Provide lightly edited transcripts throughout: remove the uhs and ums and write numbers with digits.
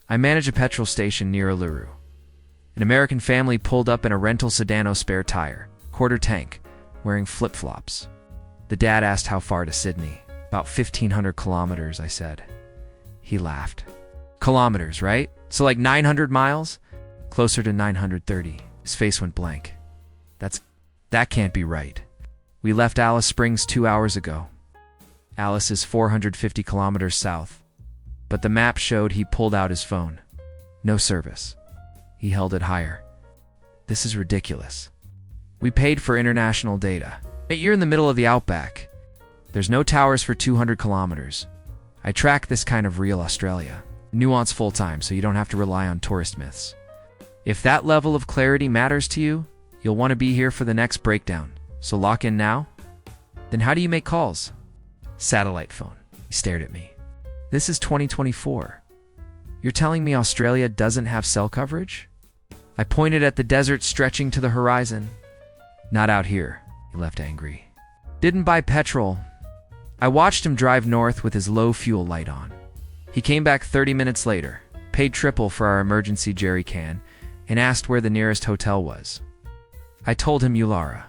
I manage a petrol station near Uluru. An American family pulled up in a rental Sedano spare tire, quarter tank, wearing flip-flops. The dad asked how far to Sydney. About 1,500 kilometers, I said. He laughed. Kilometers, right? So like 900 miles? Closer to 930. His face went blank. That can't be right. We left Alice Springs 2 hours ago. Alice is 450 kilometers south. But the map showed. He pulled out his phone. No service. He held it higher. This is ridiculous. We paid for international data. You're in the middle of the Outback. There's no towers for 200 kilometers. I track this kind of real Australia. Nuance full-time so you don't have to rely on tourist myths. If that level of clarity matters to you, you'll want to be here for the next breakdown. So lock in now? Then how do you make calls? Satellite phone. He stared at me. This is 2024. You're telling me Australia doesn't have cell coverage? I pointed at the desert stretching to the horizon. Not out here, he left angry. Didn't buy petrol. I watched him drive north with his low fuel light on. He came back 30 minutes later, paid triple for our emergency jerry can, and asked where the nearest hotel was. I told him Uluru,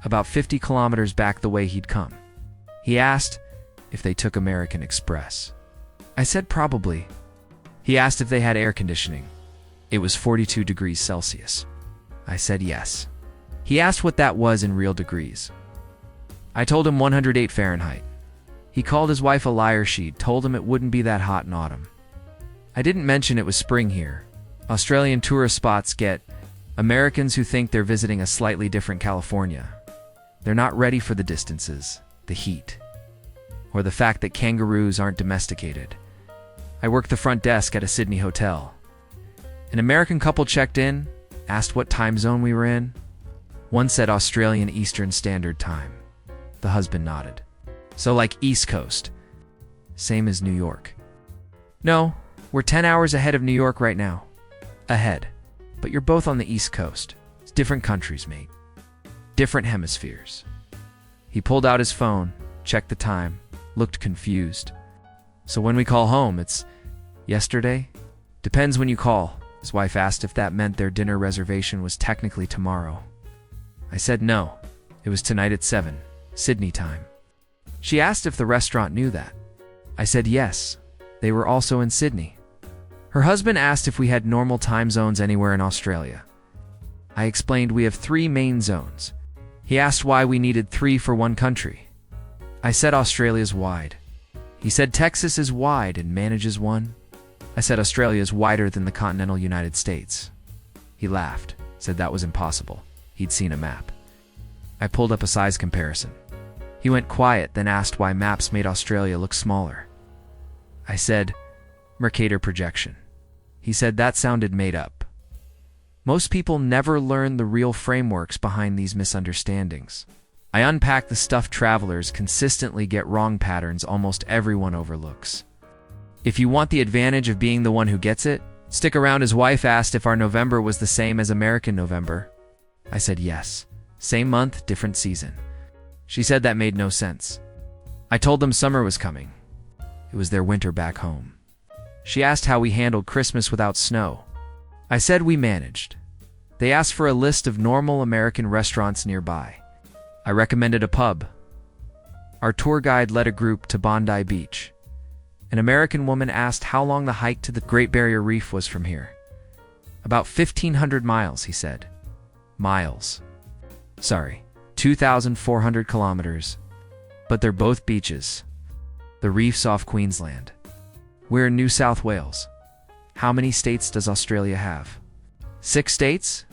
about 50 kilometers back the way he'd come. He asked if they took American Express. I said probably. He asked if they had air conditioning. It was 42 degrees Celsius. I said yes. He asked what that was in real degrees. I told him 108 Fahrenheit. He called his wife a liar. She told him it wouldn't be that hot in autumn. I didn't mention it was spring here. Australian tourist spots get Americans who think they're visiting a slightly different California. They're not ready for the distances, the heat, or the fact that kangaroos aren't domesticated. I worked the front desk at a Sydney hotel. An American couple checked in, asked what time zone we were in. One said Australian Eastern Standard Time. The husband nodded. So like East Coast. Same as New York. No, we're 10 hours ahead of New York right now. Ahead. But you're both on the East Coast. It's different countries, mate. Different hemispheres. He pulled out his phone, checked the time, looked confused. So when we call home, it's yesterday? Depends when you call. His wife asked if that meant their dinner reservation was technically tomorrow. I said no. It was tonight at 7, Sydney time. She asked if the restaurant knew that. I said yes. They were also in Sydney. Her husband asked if we had normal time zones anywhere in Australia. I explained we have 3 main zones. He asked why we needed 3 for one country. I said Australia's wide. He said Texas is wide and manages one. I said Australia is wider than the continental United States. He laughed, said that was impossible. He'd seen a map. I pulled up a size comparison. He went quiet, then asked why maps made Australia look smaller. I said, Mercator projection. He said that sounded made up. Most people never learn the real frameworks behind these misunderstandings. I unpacked the stuff travelers consistently get wrong, patterns almost everyone overlooks. If you want the advantage of being the one who gets it, stick around. His wife asked if our November was the same as American November. I said yes. Same month, different season. She said that made no sense. I told them summer was coming. It was their winter back home. She asked how we handled Christmas without snow. I said we managed. They asked for a list of normal American restaurants nearby. I recommended a pub. Our tour guide led a group to Bondi Beach. An American woman asked how long the hike to the Great Barrier Reef was from here. About 1,500 miles, he said. Miles. Sorry, 2,400 kilometers. But they're both beaches. The reef's off Queensland. We're in New South Wales. How many states does Australia have? 6 states?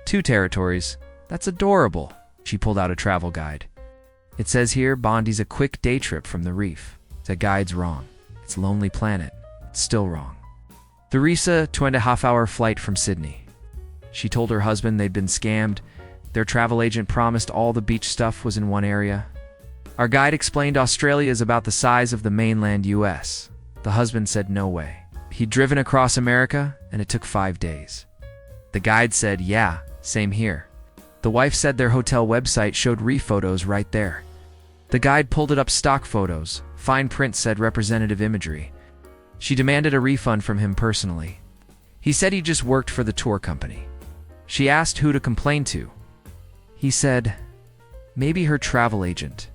2 territories. That's adorable. She pulled out a travel guide. It says here Bondi's a quick day trip from the reef. The guide's wrong. It's Lonely Planet. It's still wrong. The reef's a 2.5-hour flight from Sydney. She told her husband they'd been scammed. Their travel agent promised all the beach stuff was in one area. Our guide explained Australia is about the size of the mainland US. The husband said no way. He'd driven across America, and it took 5 days. The guide said, yeah, same here. The wife said their hotel website showed reef photos right there. The guide pulled it up, stock photos. Fine print said representative imagery. She demanded a refund from him personally. He said he just worked for the tour company. She asked who to complain to. He said, maybe her travel agent.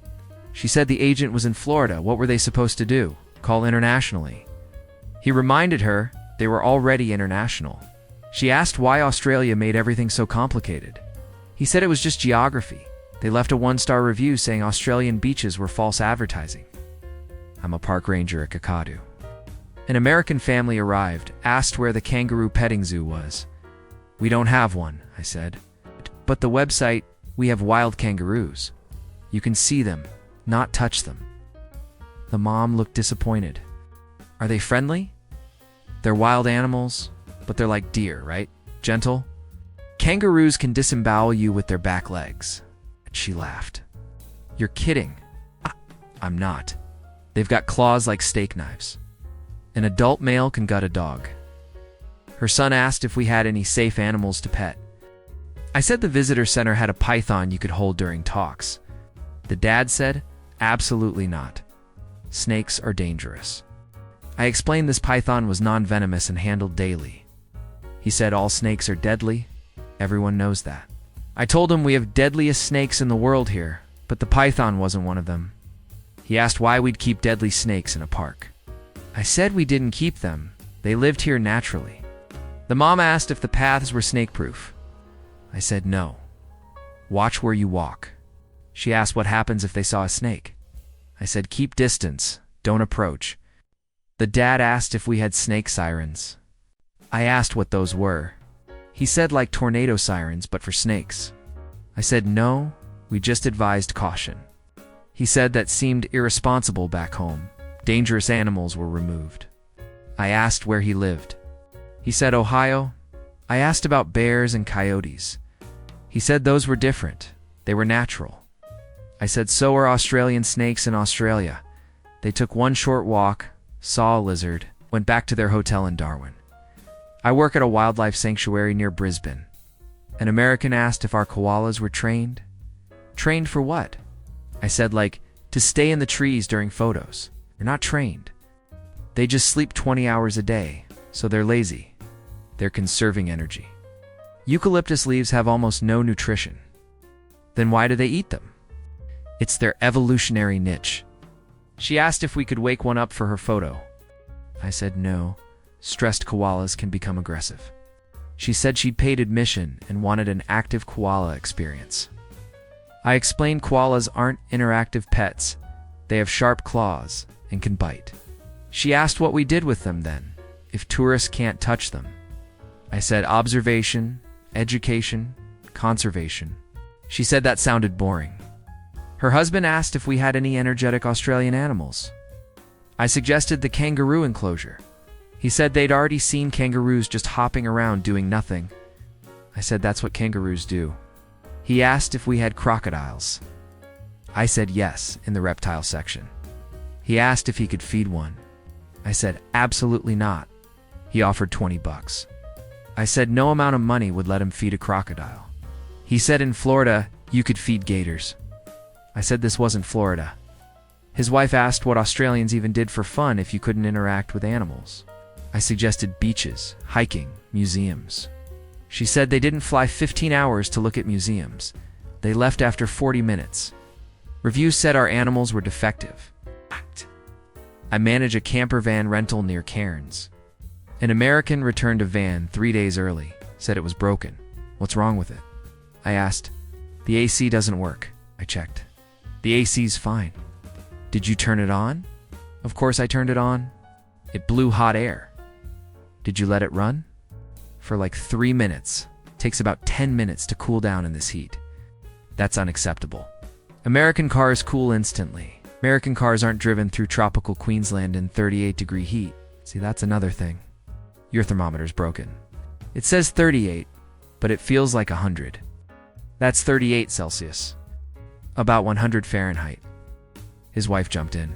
She said the agent was in Florida. What were they supposed to do? Call internationally. He reminded her they were already international. She asked why Australia made everything so complicated. He said it was just geography. They left a 1-star review saying Australian beaches were false advertising. I'm a park ranger at Kakadu. An American family arrived, asked where the kangaroo petting zoo was. We don't have one, I said. But the website, we have wild kangaroos. You can see them, not touch them. The mom looked disappointed. Are they friendly? They're wild animals, but they're like deer, right? Gentle? Kangaroos can disembowel you with their back legs. She laughed. You're kidding. I'm not. They've got claws like steak knives. An adult male can gut a dog. Her son asked if we had any safe animals to pet. I said the visitor center had a python you could hold during talks. The dad said, absolutely not. Snakes are dangerous. I explained this python was non-venomous and handled daily. He said all snakes are deadly. Everyone knows that. I told him we have deadliest snakes in the world here, but the python wasn't one of them. He asked why we'd keep deadly snakes in a park. I said we didn't keep them. They lived here naturally. The mom asked if the paths were snake-proof. I said no. Watch where you walk. She asked what happens if they saw a snake. I said keep distance, don't approach. The dad asked if we had snake sirens. I asked what those were. He said like tornado sirens, but for snakes. I said no, we just advised caution. He said that seemed irresponsible back home. Dangerous animals were removed. I asked where he lived. He said Ohio. I asked about bears and coyotes. He said those were different. They were natural. I said so are Australian snakes in Australia. They took one short walk, saw a lizard, went back to their hotel in Darwin. I work at a wildlife sanctuary near Brisbane. An American asked if our koalas were trained. Trained for what? I said like, to stay in the trees during photos. They're not trained. They just sleep 20 hours a day, so they're lazy. They're conserving energy. Eucalyptus leaves have almost no nutrition. Then why do they eat them? It's their evolutionary niche. She asked if we could wake one up for her photo. I said no. Stressed koalas can become aggressive. She said she'd paid admission and wanted an active koala experience. I explained koalas aren't interactive pets. They have sharp claws and can bite. She asked what we did with them then, if tourists can't touch them. I said observation, education, conservation. She said that sounded boring. Her husband asked if we had any energetic Australian animals. I suggested the kangaroo enclosure. He said they'd already seen kangaroos just hopping around doing nothing. I said that's what kangaroos do. He asked if we had crocodiles. I said yes, in the reptile section. He asked if he could feed one. I said absolutely not. He offered $20. I said no amount of money would let him feed a crocodile. He said in Florida, you could feed gators. I said this wasn't Florida. His wife asked what Australians even did for fun if you couldn't interact with animals. I suggested beaches, hiking, museums. She said they didn't fly 15 hours to look at museums. They left after 40 minutes. Reviews said our animals were defective. I manage a campervan rental near Cairns. An American returned a van 3 days early, said it was broken. What's wrong with it? I asked. The AC doesn't work. I checked. The AC's fine. Did you turn it on? Of course I turned it on. It blew hot air. Did you let it run? For like 3 minutes. Takes about 10 minutes to cool down in this heat. That's unacceptable. American cars cool instantly. American cars aren't driven through tropical Queensland in 38-degree heat. See, that's another thing. Your thermometer's broken. It says 38, but it feels like 100. That's 38 Celsius. About 100 Fahrenheit. His wife jumped in.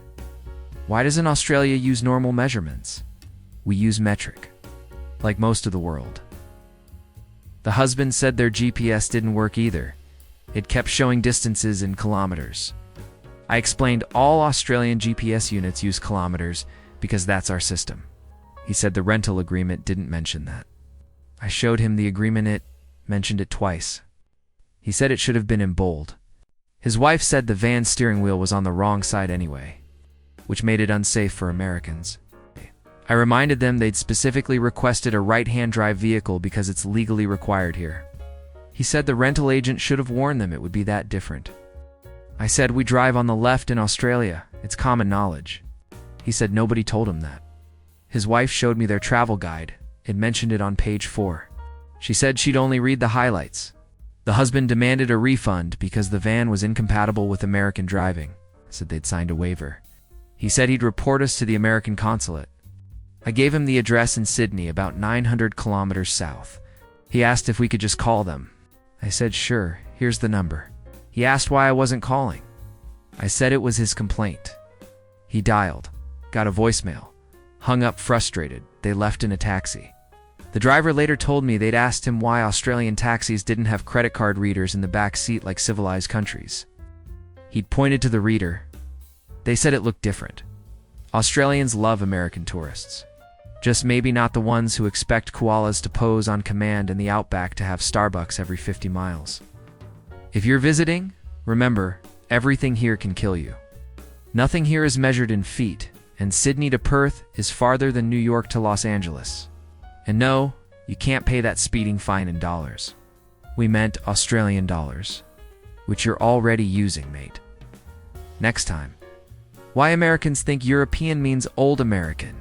Why doesn't Australia use normal measurements? We use metric. Like most of the world. The husband said their GPS didn't work either. It kept showing distances in kilometers. I explained all Australian GPS units use kilometers because that's our system. He said the rental agreement didn't mention that. I showed him the agreement. It mentioned it twice. He said it should have been in bold. His wife said the van's steering wheel was on the wrong side anyway, which made it unsafe for Americans. I reminded them they'd specifically requested a right-hand drive vehicle because it's legally required here. He said the rental agent should have warned them it would be that different. I said we drive on the left in Australia. It's common knowledge. He said nobody told him that. His wife showed me their travel guide. It mentioned it on page 4. She said she'd only read the highlights. The husband demanded a refund because the van was incompatible with American driving. Said they'd signed a waiver. He said he'd report us to the American consulate. I gave him the address in Sydney, about 900 kilometers south. He asked if we could just call them. I said sure, here's the number. He asked why I wasn't calling. I said it was his complaint. He dialed, got a voicemail, hung up frustrated. They left in a taxi. The driver later told me they'd asked him why Australian taxis didn't have credit card readers in the back seat like civilized countries. He'd pointed to the reader. They said it looked different. Australians love American tourists. Just maybe not the ones who expect koalas to pose on command in the Outback to have Starbucks every 50 miles. If you're visiting, remember, everything here can kill you. Nothing here is measured in feet, and Sydney to Perth is farther than New York to Los Angeles. And no, you can't pay that speeding fine in dollars. We meant Australian dollars, which you're already using, mate. Next time, why Americans think European means old American.